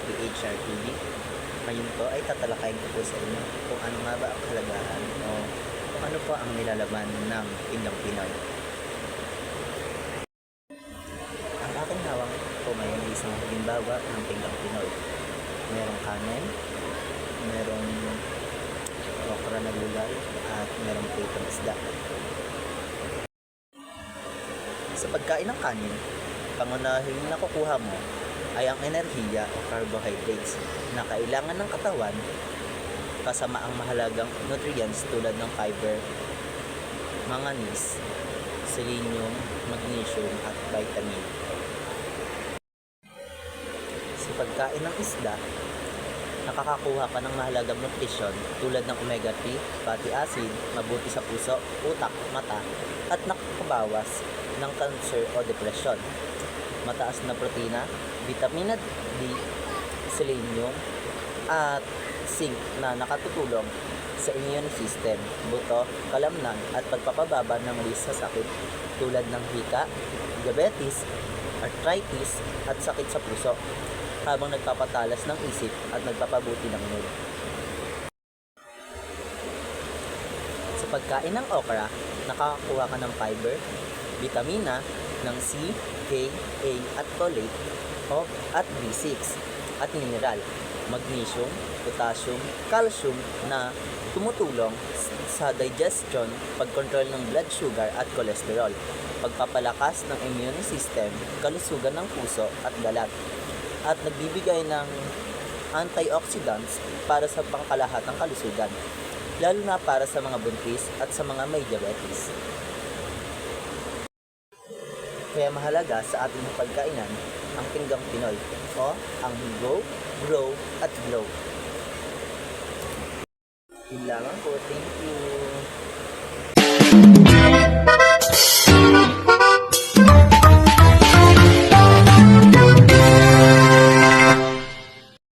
PHR TV. Ngayon po ay tatalakayin ko po sa inyo kung ano nga ba ang kahalagahan o kung ano po ang nilalaman ng Pinggang Pinoy. Ang aking hawak po ngayon ay isang halimbawa ng Pinggang Pinoy. Merong kanin, merong okra na gulay, at merong pritong isda. Sa pagkain ng kanin, pangunahing nakukuha mo ay ang enerhiya o carbohydrates na kailangan ng katawan kasama ang mahalagang nutrients tulad ng fiber, manganese, selenium, magnesium at vitamin. Sa pagkain ng isda, nakakakuha ka ng mahalagang nutrisyon tulad ng omega-3, fatty acid, mabuti sa puso, utak, mata, at nakakabawas ng cancer o depresyon. Mataas na protina, vitamina D, selenium, at zinc na nakatutulong sa immune system, buto, kalamnan at pagpapababa ng risk sa sakit tulad ng hika, diabetes, arthritis at sakit sa puso, habang nagpapatalas ng isip at nagpapabuti ng mood. Sa pagkain ng okra, nakakakuha ka ng fiber, vitamina ng C, K, A at folate at B6 at mineral, magnesium, potassium, calcium na tumutulong sa digestion, pagkontrol ng blood sugar at cholesterol, pagpapalakas ng immune system, kalusugan ng puso at balat, at nagbibigay ng antioxidants para sa pangkalahatang kalusugan, lalo na para sa mga buntis at sa mga may diabetes. Kaya mahalaga sa ating pagkainan ang Pinggang Pinoy o ang Go, Grow at Glow. Yun lamang po. Thank you.